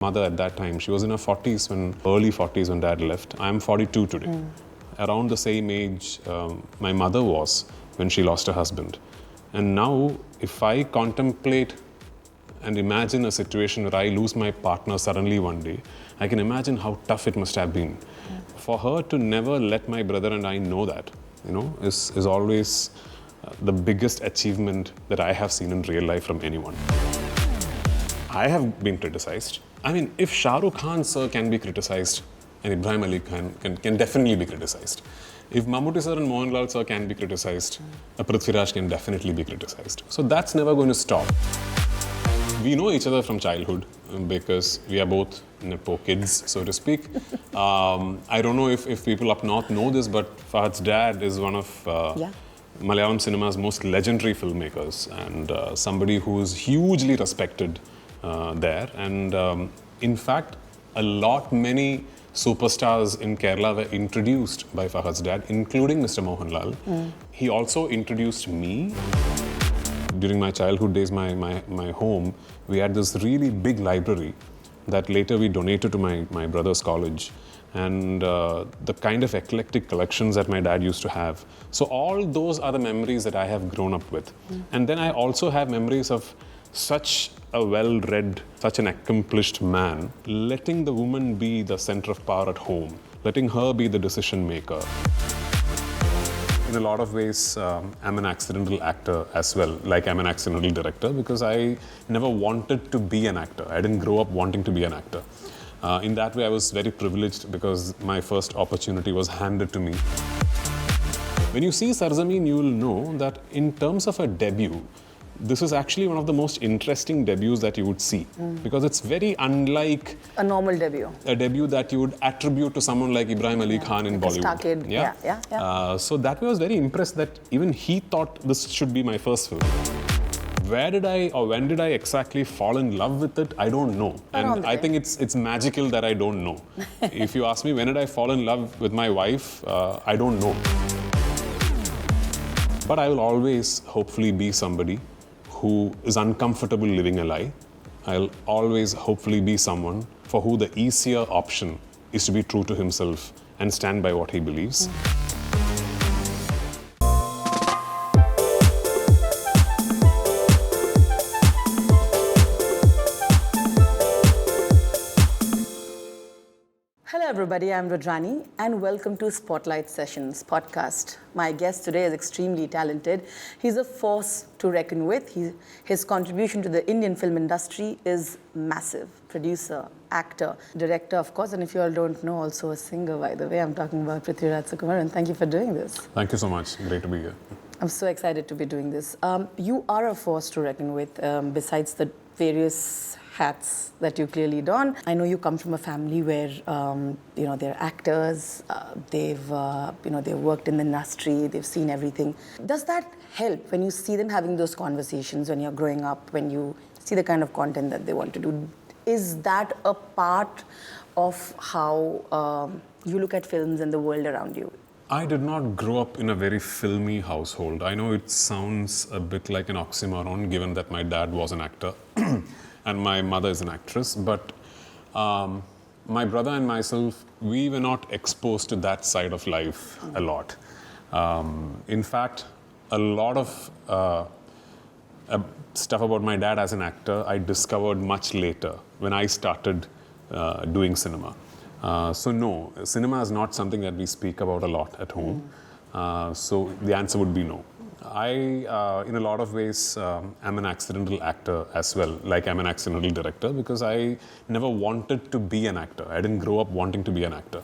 Mother at that time, she was in her 40s, early 40s when Dad left. I'm 42 today. Around the same age my mother was when she lost her husband. And now, if I contemplate and imagine a situation where I lose my partner suddenly one day, I can imagine how tough it must have been. For her to never let my brother and I know that, is always the biggest achievement that I have seen in real life from anyone. I have been criticized. I mean, if Shah Rukh Khan sir can be criticized, and Ibrahim Ali Khan can definitely be criticized. If Mammootty sir and Mohanlal sir can be criticized, Prithviraj can definitely be criticized. So that's never going to stop. We know each other from childhood because we are both nepo kids, so to speak. I don't know if people up north know this, but Fahad's dad is one of Malayalam cinema's most legendary filmmakers and somebody who is hugely respected there. And in fact, many superstars in Kerala were introduced by Fahad's dad, including Mr. Mohanlal. He also introduced me. During my childhood days, my home, we had this really big library that later we donated to my brother's college. And the kind of eclectic collections that my dad used to have. So all those are the memories that I have grown up with. And then I also have memories of such a well-read, such an accomplished man, letting the woman be the center of power at home, letting her be the decision maker. In a lot of ways, I'm an accidental actor as well, like I'm an accidental director, because I never wanted to be an actor. I didn't grow up wanting to be an actor. In that way, I was very privileged because my first opportunity was handed to me. When you see Sarzameen, you will know that in terms of a debut, this is actually one of the most interesting debuts that you would see because it's very unlike a normal debut. A debut that you would attribute to someone like Ibrahim Ali Khan in Bollywood. A star kid. So that way I was very impressed that even he thought this should be my first film. When did I exactly fall in love with it? I don't know. And I think it's magical that I don't know. If you ask me when did I fall in love with my wife, I don't know. But I will always hopefully be somebody who is uncomfortable living a lie. I'll always hopefully be someone for who the easier option is to be true to himself and stand by what he believes. Hello everybody, I'm Rani and welcome to Spotlight Sessions podcast. My guest today is extremely talented. He's a force to reckon with. His contribution to the Indian film industry is massive. Producer, actor, director, of course, and if you all don't know, also a singer, by the way. I'm talking about Prithviraj Sukumaran. Thank you for doing this. Thank you so much. Great to be here. I'm so excited to be doing this. You are a force to reckon with, besides the various hats that you clearly don. I know you come from a family where they're actors. They've worked in the industry. They've seen everything. Does that help when you see them having those conversations when you're growing up? When you see the kind of content that they want to do, is that a part of how you look at films and the world around you? I did not grow up in a very filmy household. I know it sounds a bit like an oxymoron, given that my dad was an actor. And my mother is an actress, but my brother and myself, we were not exposed to that side of life a lot. In fact, a lot of stuff about my dad as an actor, I discovered much later when I started doing cinema. So no, cinema is not something that we speak about a lot at home. So the answer would be no. I, in a lot of ways, am an accidental actor as well, like I'm an accidental director, because I never wanted to be an actor. I didn't grow up wanting to be an actor.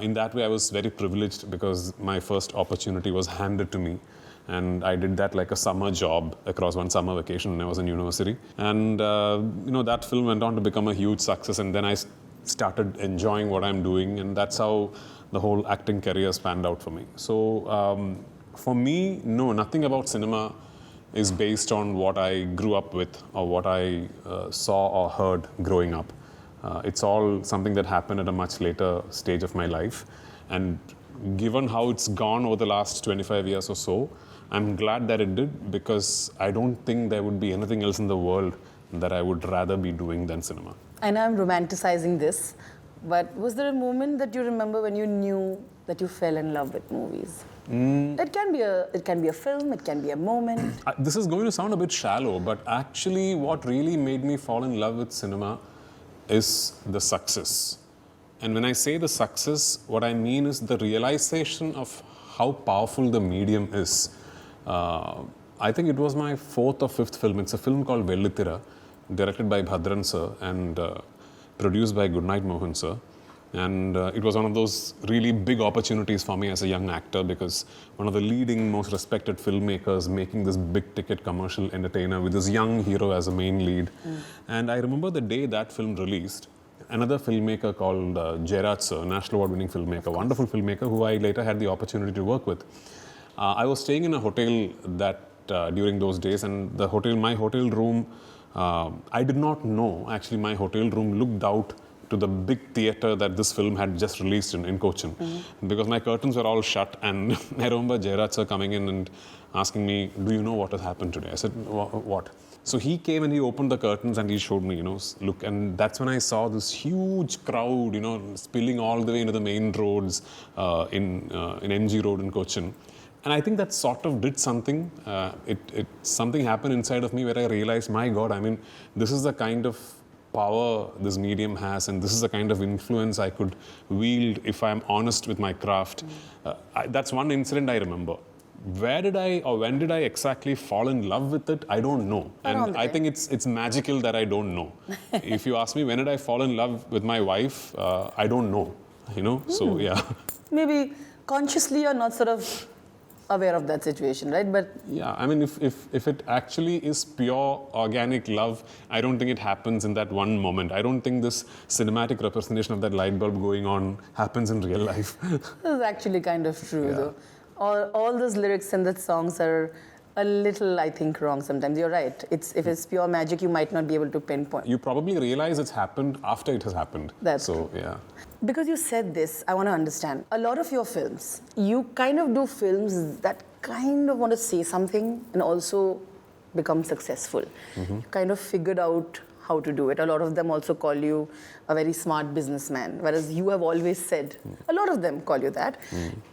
In that way, I was very privileged because my first opportunity was handed to me. And I did that like a summer job across one summer vacation when I was in university. And, that film went on to become a huge success. And then I started enjoying what I'm doing. And that's how the whole acting career spanned out for me. So, for me, no, nothing about cinema is based on what I grew up with or what I saw or heard growing up. It's all something that happened at a much later stage of my life. And given how it's gone over the last 25 years or so, I'm glad that it did because I don't think there would be anything else in the world that I would rather be doing than cinema. I know I'm romanticizing this, but was there a moment that you remember when you knew that you fell in love with movies? It can be a film, it can be a moment. This is going to sound a bit shallow, but actually what really made me fall in love with cinema is the success. And when I say the success, what I mean is the realization of how powerful the medium is. I think it was my fourth or fifth film. It's a film called Vellithira, directed by Bhadran sir and produced by Goodnight Mohan sir. And it was one of those really big opportunities for me as a young actor, because one of the leading, most respected filmmakers making this big ticket commercial entertainer with this young hero as a main lead. And I remember the day that film released, another filmmaker called Jairaj sir, national award winning filmmaker, wonderful filmmaker who I later had the opportunity to work with. I was staying in a hotel that during those days, and my hotel room, I did not know actually my hotel room looked out to the big theatre that this film had just released in Cochin, because my curtains were all shut. And I remember Jairaj sir coming in and asking me, "Do you know what has happened today?" I said, "What?" So he came and he opened the curtains and he showed me, look. And that's when I saw this huge crowd, spilling all the way into the main roads in MG Road in Cochin. And I think that sort of did something. Something happened inside of me where I realized, my God, I mean, this is the kind of power this medium has, and this is the kind of influence I could wield if I'm honest with my craft. That's one incident I remember. Where did I, or when did I exactly fall in love with it? I don't know. And I think it's magical that I don't know. If you ask me when did I fall in love with my wife, I don't know. So yeah. Maybe consciously you're not sort of aware of that situation, right? But yeah, I mean, if it actually is pure organic love, I don't think it happens in that one moment. I don't think this cinematic representation of that light bulb going on happens in real life. This is actually kind of true, though. All those lyrics in that songs are a little, I think, wrong sometimes. You're right. If it's pure magic, you might not be able to pinpoint. You probably realize it's happened after it has happened. That's so, yeah. Because you said this, I want to understand. A lot of your films, you kind of do films that kind of want to say something and also become successful. You kind of figured out how to do it. A lot of them also call you a very smart businessman, whereas you have always said, a lot of them call you that,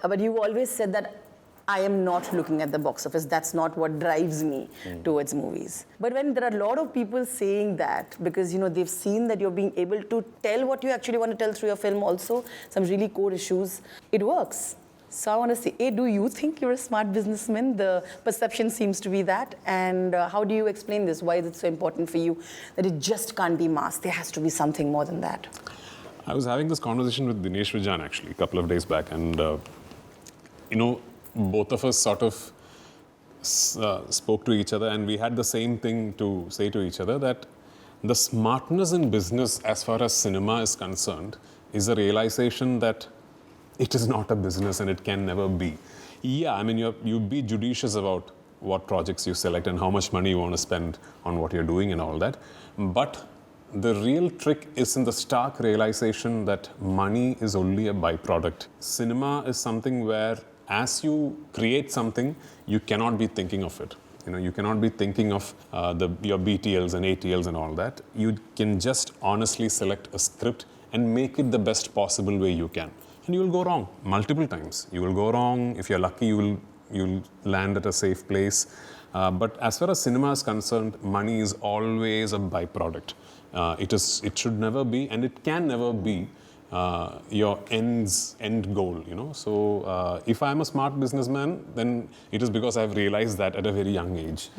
but you've always said that I am not looking at the box office. That's not what drives me towards movies. But when there are a lot of people saying that, because they've seen that you're being able to tell what you actually want to tell through your film also, some really core issues, it works. So I want to say, do you think you're a smart businessman? The perception seems to be that. And how do you explain this? Why is it so important for you that it just can't be mass? There has to be something more than that. I was having this conversation with Dinesh Vijan actually a couple of days back, and both of us sort of spoke to each other, and we had the same thing to say to each other, that the smartness in business as far as cinema is concerned is a realization that it is not a business and it can never be. Yeah, I mean, you be judicious about what projects you select and how much money you want to spend on what you're doing and all that. But the real trick is in the stark realization that money is only a byproduct. Cinema is something where as you create something, you cannot be thinking of it. You cannot be thinking of your BTLs and ATLs and all that. You can just honestly select a script and make it the best possible way you can. And you will go wrong multiple times. You will go wrong. If you're lucky, you'll land at a safe place. But as far as cinema is concerned, money is always a byproduct. It should never be, and it can never be your end goal, So if I'm a smart businessman, then it is because I've realized that at a very young age.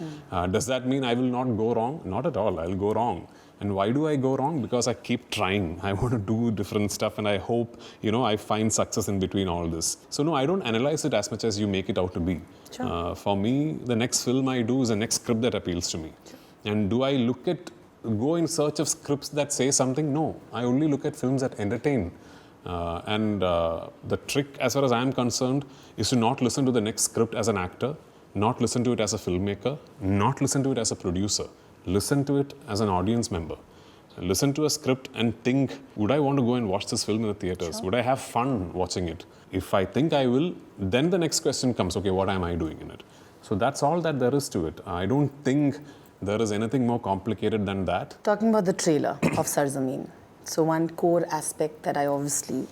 Does that mean I will not go wrong? Not at all. I'll go wrong. And why do I go wrong? Because I keep trying. I want to do different stuff, and I hope, I find success in between all this. So no, I don't analyze it as much as you make it out to be. Sure. For me, the next film I do is the next script that appeals to me. Sure. And do I go in search of scripts that say something? No, I only look at films that entertain. And the trick, as far as I'm concerned, is to not listen to the next script as an actor, not listen to it as a filmmaker, not listen to it as a producer. Listen to it as an audience member. Listen to a script and think, would I want to go and watch this film in the theaters? Sure. Would I have fun watching it? If I think I will, then the next question comes, okay, what am I doing in it? So that's all that there is to it. I don't think there is anything more complicated than that. Talking about the trailer of Sarzameen, so one core aspect that I obviously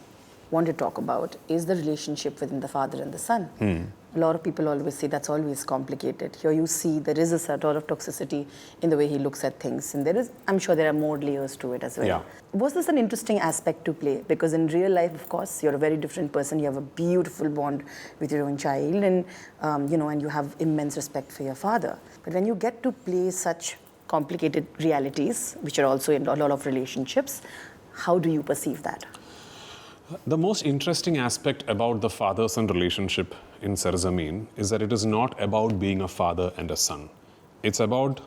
want to talk about is the relationship within the father and the son. A lot of people always say that's always complicated. Here you see there is a sort of toxicity in the way he looks at things, and I'm sure there are more layers to it as well. Yeah. Was this an interesting aspect to play? Because in real life, of course, you're a very different person. You have a beautiful bond with your own child, and and you have immense respect for your father. But when you get to play such complicated realities, which are also in a lot of relationships, how do you perceive that? The most interesting aspect about the father-son relationship in Sarzameen is that it is not about being a father and a son. It's about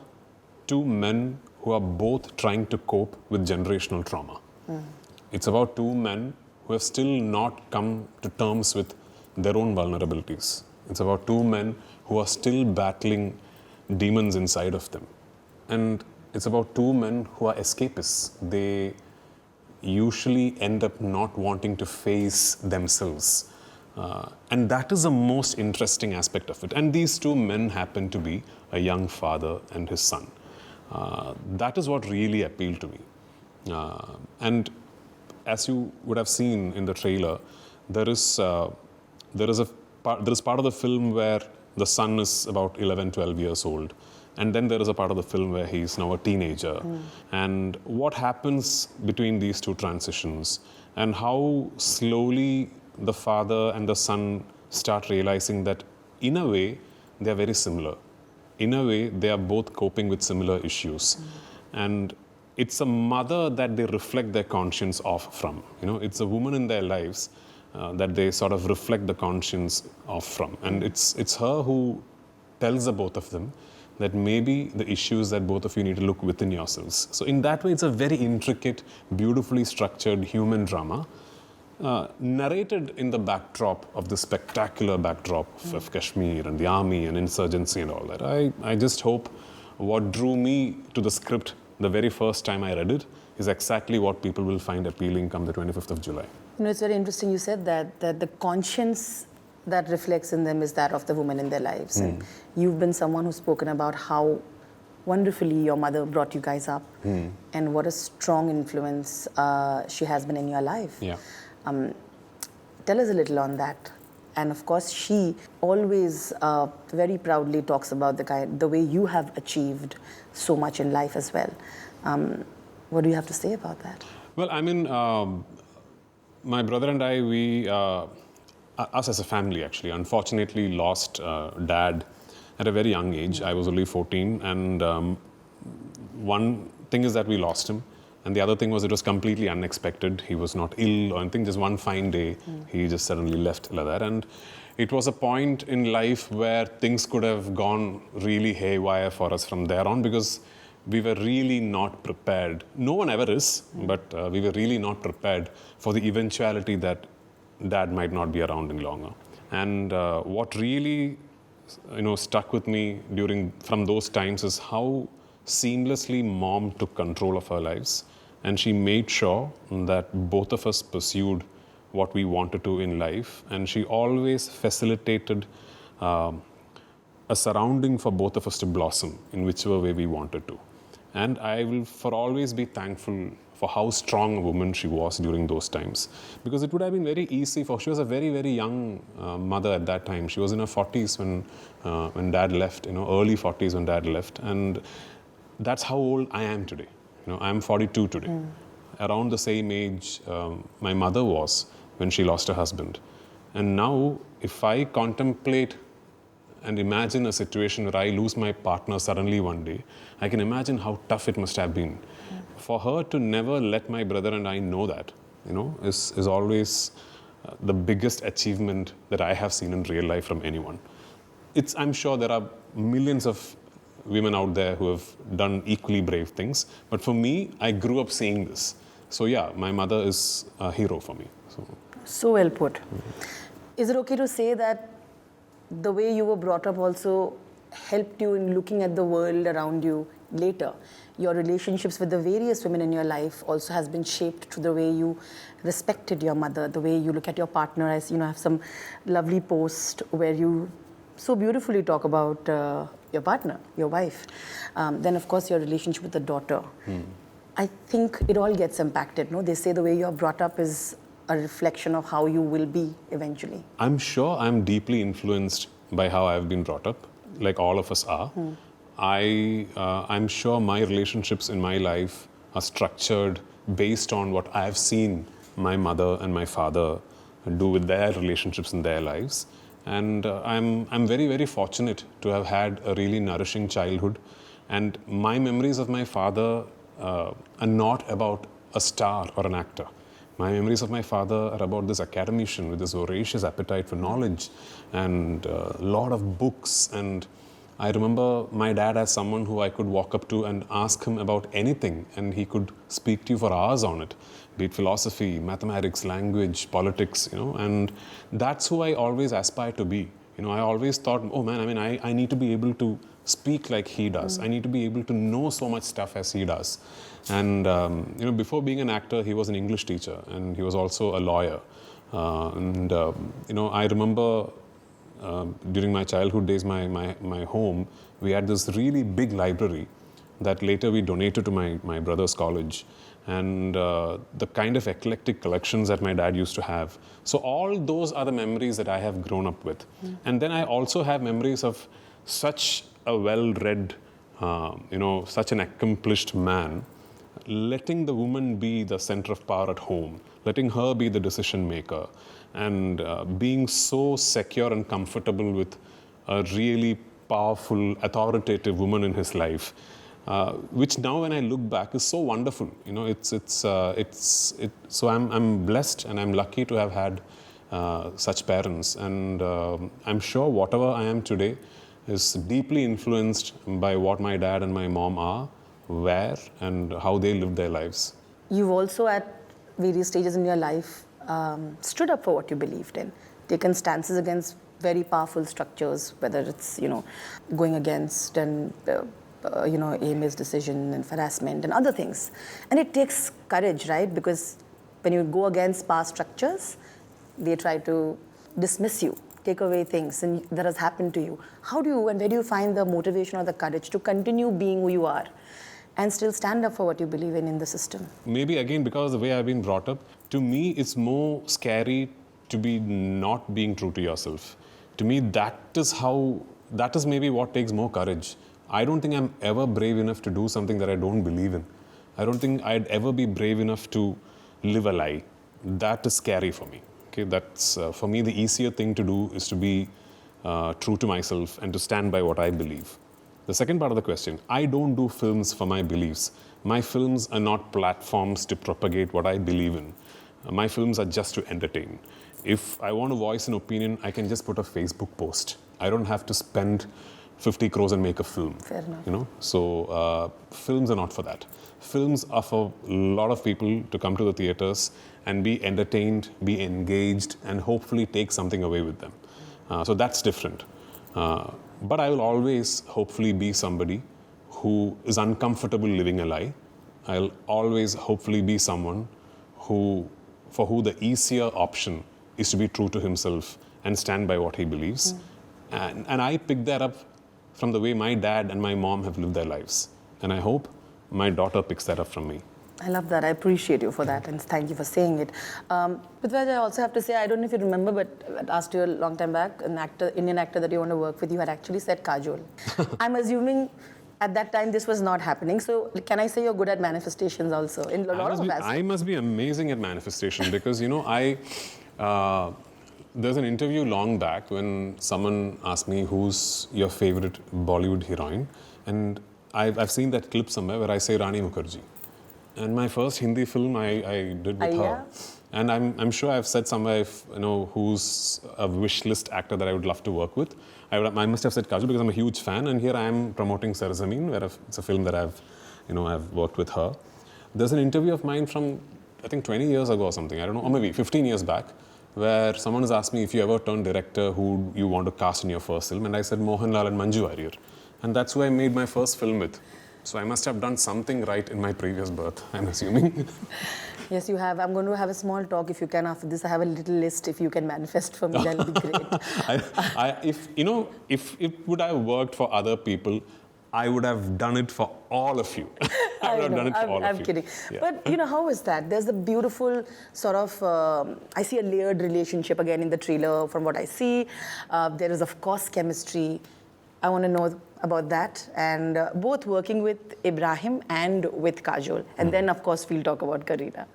two men who are both trying to cope with generational trauma. It's about two men who have still not come to terms with their own vulnerabilities. It's about two men who are still battling demons inside of them. And it's about two men who are escapists. They usually end up not wanting to face themselves. And that is the most interesting aspect of it. And these two men happen to be a young father and his son. That is what really appealed to me. And as you would have seen in the trailer, there is part of the film where the son is about 11, 12 years old. And then there is a part of the film where he's now a teenager. And what happens between these two transitions, and how slowly the father and the son start realizing that in a way they are very similar. In a way they are both coping with similar issues. And it's a mother that they reflect their conscience off from. It's a woman in their lives that they sort of reflect the conscience off from. And it's her who tells the both of them that maybe the issues that both of you need to look within yourselves. So in that way, it's a very intricate, beautifully structured human drama, narrated in the backdrop of the spectacular backdrop of Kashmir and the army and insurgency and all that. I just hope what drew me to the script the very first time I read it is exactly what people will find appealing come the 25th of July. It's very interesting you said that the conscience that reflects in them is that of the woman in their lives. And you've been someone who's spoken about how wonderfully your mother brought you guys up and what a strong influence she has been in your life. Yeah. Tell us a little on that. And of course, she always very proudly talks about the way you have achieved so much in life as well. What do you have to say about that? Well, I mean, my brother and I, us as a family actually, unfortunately lost dad at a very young age. I was only 14, and one thing is that we lost him, and the other thing was it was completely unexpected. He was not ill or anything, just one fine day he just suddenly left like that. And it was a point in life where things could have gone really haywire for us from there on, because we were really not prepared. No one ever is, but we were really not prepared for the eventuality that dad might not be around any longer. And what really stuck with me from those times is how seamlessly mom took control of our lives, and she made sure that both of us pursued what we wanted to in life, and she always facilitated a surrounding for both of us to blossom in whichever way we wanted to. And I will for always be thankful for how strong a woman she was during those times. Because it would have been very easy she was a very, very young mother at that time. She was in her 40s when dad left, early 40s when dad left. And that's how old I am today. I'm 42 today. Around the same age my mother was when she lost her husband. And now, if I contemplate and imagine a situation where I lose my partner suddenly one day, I can imagine how tough it must have been. For her to never let my brother and I know that, is always the biggest achievement that I have seen in real life from anyone. I'm sure there are millions of women out there who have done equally brave things, but for me, I grew up seeing this. So yeah, my mother is a hero for me. So well put. Is it okay to say that the way you were brought up also helped you in looking at the world around you later? Your relationships with the various women in your life also has been shaped to the way you respected your mother, the way you look at your partner. As have some lovely post where you so beautifully talk about your partner, your wife. Then, of course, your relationship with the daughter. I think it all gets impacted, no? They say the way you're brought up is a reflection of how you will be eventually. I'm sure I'm deeply influenced by how I've been brought up, like all of us are. I'm sure my relationships in my life are structured based on what I've seen my mother and my father do with their relationships in their lives. And I'm very, very fortunate to have had a really nourishing childhood. And my memories of my father are not about a star or an actor. My memories of my father are about this academician with this voracious appetite for knowledge and a lot of books. And I remember my dad as someone who I could walk up to and ask him about anything, and he could speak to you for hours on it, be it philosophy, mathematics, language, politics, and that's who I always aspired to be. I always thought, oh man, I need to be able to speak like he does. I need to be able to know so much stuff as he does. And, before being an actor, he was an English teacher, and he was also a lawyer. I remember during my childhood days, my home, we had this really big library that later we donated to my brother's college. And the kind of eclectic collections that my dad used to have. So all those are the memories that I have grown up with. And then I also have memories of such a well-read, such an accomplished man, letting the woman be the center of power at home, letting her be the decision maker, and being so secure and comfortable with a really powerful, authoritative woman in his life. Which now, when I look back, is so wonderful. So I'm blessed and I'm lucky to have had such parents, and I'm sure whatever I am today is deeply influenced by what my dad and my mom are, where, and how they live their lives. You've also, at various stages in your life, stood up for what you believed in, taken stances against very powerful structures, whether it's going against and AMMA's decision and harassment and other things. And it takes courage, right? Because when you go against power structures, they try to dismiss you, take away things, and that has happened to you. How do you and where do you find the motivation or the courage to continue being who you are and still stand up for what you believe in the system? Maybe again, because of the way I've been brought up, to me it's more scary to be not being true to yourself. To me, that is maybe what takes more courage. I don't think I'm ever brave enough to do something that I don't believe in. I don't think I'd ever be brave enough to live a lie. That is scary for me. Okay, that's for me the easier thing to do is to be true to myself and to stand by what I believe. The second part of the question, I don't do films for my beliefs. My films are not platforms to propagate what I believe in. My films are just to entertain. If I want to voice an opinion, I can just put a Facebook post. I don't have to spend 50 crores and make a film. Fair enough. So films are not for that. Films are for a lot of people to come to the theaters and be entertained, be engaged, and hopefully take something away with them. So that's different. But I will always hopefully be somebody who is uncomfortable living a lie. I'll always hopefully be someone for who the easier option is to be true to himself and stand by what he believes. And I picked that up from the way my dad and my mom have lived their lives. And I hope my daughter picks that up from me. I love that. I appreciate you for that, and thank you for saying it. Prithviraj, I also have to say, I don't know if you remember, but I asked you a long time back, an actor, Indian actor that you want to work with, you had actually said Kajol. I'm assuming at that time this was not happening. So can I say you're good at manifestations also in a lot of aspects? I must be amazing at manifestation because, there's an interview long back when someone asked me who's your favorite Bollywood heroine, and I've seen that clip somewhere where I say Rani Mukerji. And my first Hindi film I did with her. And I'm sure I've said somewhere who's a wish list actor that I would love to work with. I must have said Kajol because I'm a huge fan, and here I am promoting Sarzameen, where it's a film that I've worked with her. There's an interview of mine from I think 20 years ago or something, I don't know, or maybe 15 years back, where someone has asked me if you ever turned director, who you want to cast in your first film, and I said Mohanlal and Manju Warrier. And that's who I made my first film with. So I must have done something right in my previous birth, I'm assuming. Yes, you have. I'm going to have a small talk if you can after this. I have a little list. If you can manifest for me, that'll be great. If it would have worked for other people, I would have done it for all of you. I would have done it for all of you. I'm kidding. Yeah. But how is that? There's the beautiful sort of, I see a layered relationship again in the trailer from what I see. There is, of course, chemistry. I want to know about that. And both working with Ibrahim and with Kajol. And then, of course, we'll talk about Kareena.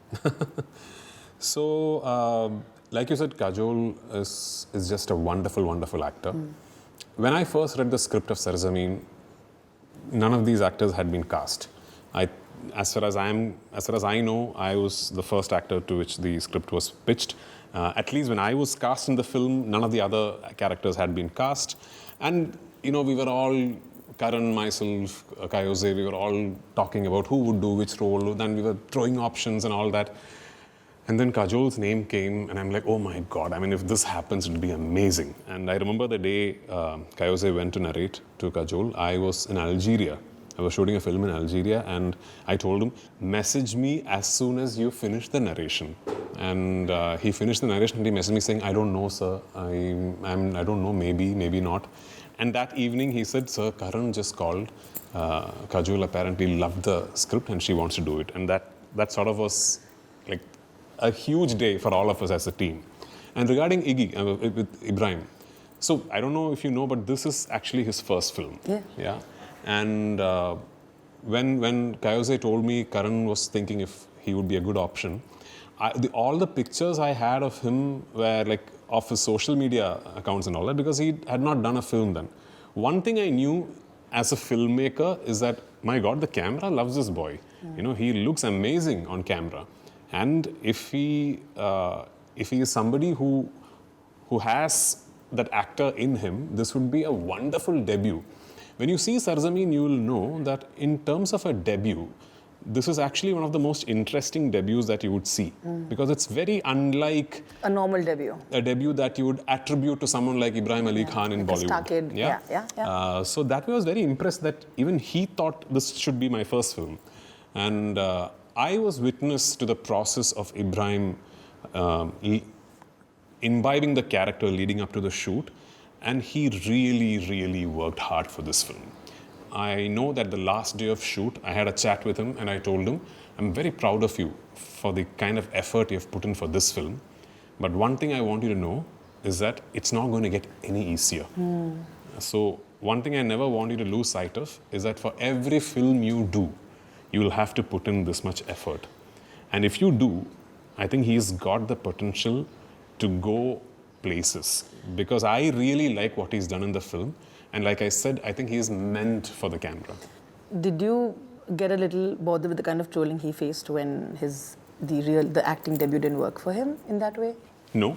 So, like you said, Kajol is just a wonderful, wonderful actor. When I first read the script of Sarzameen, none of these actors had been cast. As far as I know, I was the first actor to which the script was pitched. At least when I was cast in the film, none of the other characters had been cast. And, we were all, Karan, myself, Kayose, we were all talking about who would do which role. Then we were throwing options and all that. And then Kajol's name came, and I'm like, oh my God, if this happens, it'll be amazing. And I remember the day Kayose went to narrate to Kajol, I was in Algeria. I was shooting a film in Algeria, and I told him, message me as soon as you finish the narration. And he finished the narration, and he messaged me saying, I don't know, sir. I don't know, maybe not. And that evening, he said, sir, Karan just called. Kajol apparently loved the script, and she wants to do it. And that sort of was like a huge day for all of us as a team. And regarding Iggy, with Ibrahim, so I don't know if you know, but this is actually his first film. Yeah. And when Kayose told me Karan was thinking if he would be a good option, all the pictures I had of him were like of his social media accounts and all that, because he had not done a film then. One thing I knew as a filmmaker is that, my God, the camera loves this boy. He looks amazing on camera. And if he is somebody who has that actor in him, this would be a wonderful debut. When you see Sarzameen, you will know that in terms of a debut, this is actually one of the most interesting debuts that you would see, because it's very unlike a normal debut. A debut that you would attribute to someone like Ibrahim Ali Khan in like Bollywood. A star kid. Yeah. So that way I was very impressed that even he thought this should be my first film. And I was witness to the process of Ibrahim imbibing the character leading up to the shoot, and he really, really worked hard for this film. I know that the last day of shoot, I had a chat with him and I told him, I'm very proud of you for the kind of effort you've put in for this film. But one thing I want you to know is that it's not going to get any easier. So one thing I never want you to lose sight of is that for every film you do, you will have to put in this much effort. And if you do, I think he's got the potential to go places, because I really like what he's done in the film. And like I said, I think he's meant for the camera. Did you get a little bothered with the kind of trolling he faced when the acting debut didn't work for him in that way? No,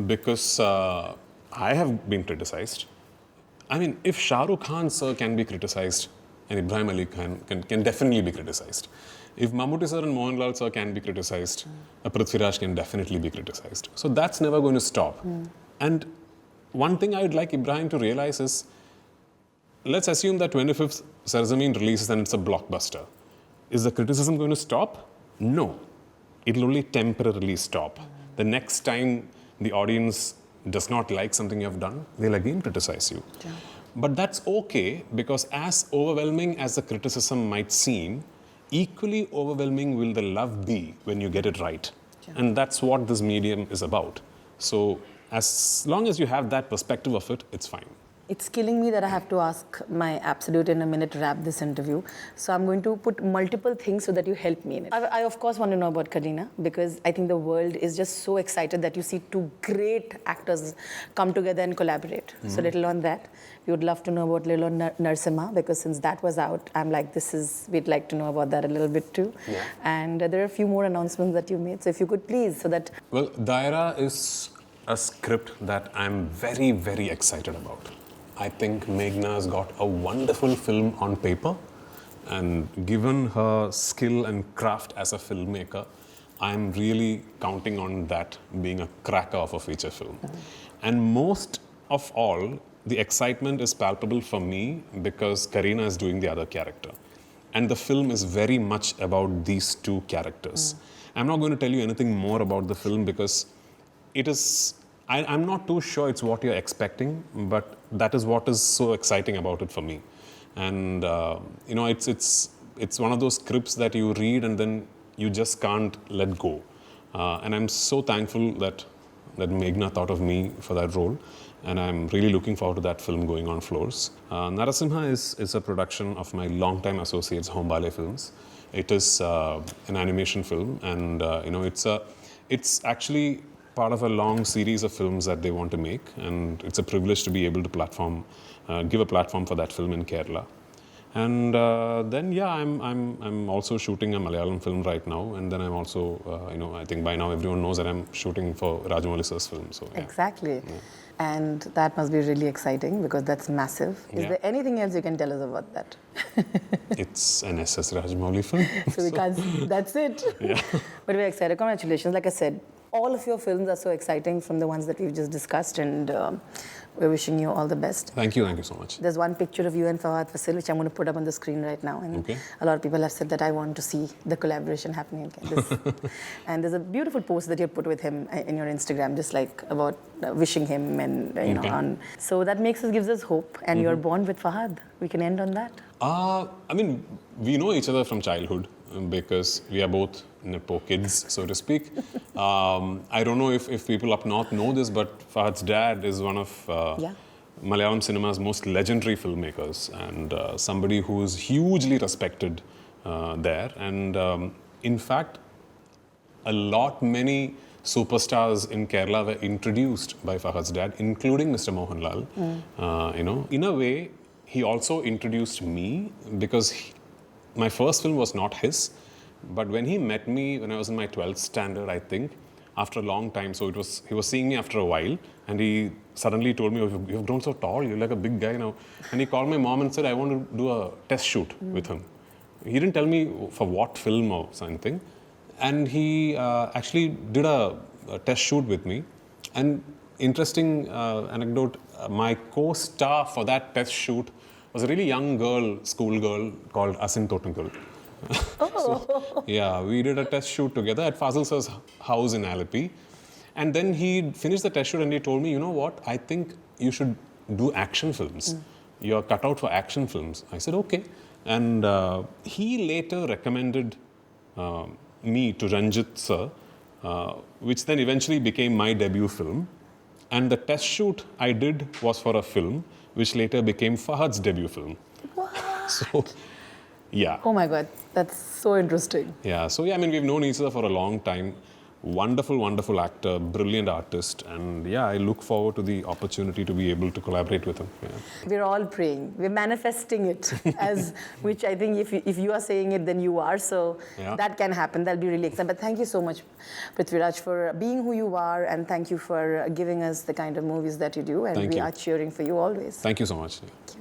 because I have been criticized. If Shah Rukh Khan sir can be criticized, and Ibrahim Ali Khan can definitely be criticized. If Mammootty sir and Mohanlal sir can be criticized, Prithviraj can definitely be criticized. So that's never going to stop. And one thing I'd like Ibrahim to realize is, let's assume that 25th Sarzameen releases and it's a blockbuster. Is the criticism going to stop? No. It'll only temporarily stop. The next time the audience does not like something you have done, they'll again criticize you. Yeah. But that's okay, because as overwhelming as the criticism might seem, equally overwhelming will the love be when you get it right. Yeah. And that's what this medium is about. So as long as you have that perspective of it, it's fine. It's killing me that I have to ask my absolute in a minute to wrap this interview. So I'm going to put multiple things so that you help me in it. I of course want to know about Kareena, because I think the world is just so excited that you see two great actors come together and collaborate. So little on that. We would love to know about little on Narsimha, because since that was out, I'm like, we'd like to know about that a little bit too. Yeah. And there are a few more announcements that you made. So if you could please, so that... Well, Daayra is a script that I'm very, very excited about. I think Meghna has got a wonderful film on paper, and given her skill and craft as a filmmaker, I'm really counting on that being a cracker of a feature film. And most of all, the excitement is palpable for me because Kareena is doing the other character. and the film is very much about these two characters. I'm not going to tell you anything more about the film because it is, I'm not too sure it's what you're expecting, but that is what is so exciting about it for me. And you know, it's one of those scripts that you read and then you just can't let go. And I'm so thankful that Meghna thought of me for that role. And I'm really looking forward to that film going on floors. Narasimha is a production of my longtime associates, Hombale Films. It is an animation film, and you know, it's actually part of a long series of films that they want to make, and it's a privilege to be able to give a platform for that film in Kerala. And then, yeah, I'm also shooting a Malayalam film right now, and then I'm also, you know, I think by now everyone knows that I'm shooting for Rajamouli sir's film. So yeah. Exactly. Yeah. And that must be really exciting because that's massive. Is there anything else you can tell us about that? It's an SS Rajamouli film. So we can't, that's it. Yeah. But we're excited. Congratulations. Like I said, all of your films are so exciting from the ones that we've just discussed, and we're wishing you all the best. Thank you so much. There's one picture of you and Fahadh Faasil, which I'm going to put up on the screen right now. And a lot of people have said that I want to see the collaboration happening again. And there's a beautiful post that you put with him in your Instagram, just like about wishing him and, you know, so that gives us hope. And you're born with Fahadh. We can end on that. I mean, we know each other from childhood because we are both nepo kids, so to speak. I don't know if people up north know this, but Fahad's dad is one of Malayalam cinema's most legendary filmmakers, and somebody who is hugely respected there. And in fact, many superstars in Kerala were introduced by Fahad's dad, including Mr. Mohanlal. You know, in a way, he also introduced me because my first film was not his. But when he met me when I was in my 12th standard, I think, after a long time, so he was seeing me after a while, and he suddenly told me, "Oh, you've grown so tall, you're like a big guy now." And he called my mom and said, "I want to do a test shoot with him." He didn't tell me for what film or something. And he actually did a test shoot with me. And interesting anecdote, my co-star for that test shoot was a really young girl, schoolgirl called Asin. So, yeah, we did a test shoot together at Fazil sir's house in Alleppey. And then he finished the test shoot and he told me, "You know what, I think you should do action films. You're cut out for action films." I said, "Okay." And he later recommended me to Ranjit sir, which then eventually became my debut film. And the test shoot I did was for a film, which later became Fahad's debut film. What? So, yeah. Oh my God, that's so interesting. Yeah, so yeah, I mean, we've known each other for a long time. Wonderful, wonderful actor, brilliant artist. And yeah, I look forward to the opportunity to be able to collaborate with him. Yeah. We're all praying. We're manifesting it, which I think if you are saying it, then you are. So that can happen. That'll be really exciting. But thank you so much, Prithviraj, for being who you are. And thank you for giving us the kind of movies that you do. And we are cheering for you always. Thank you so much. Thank you.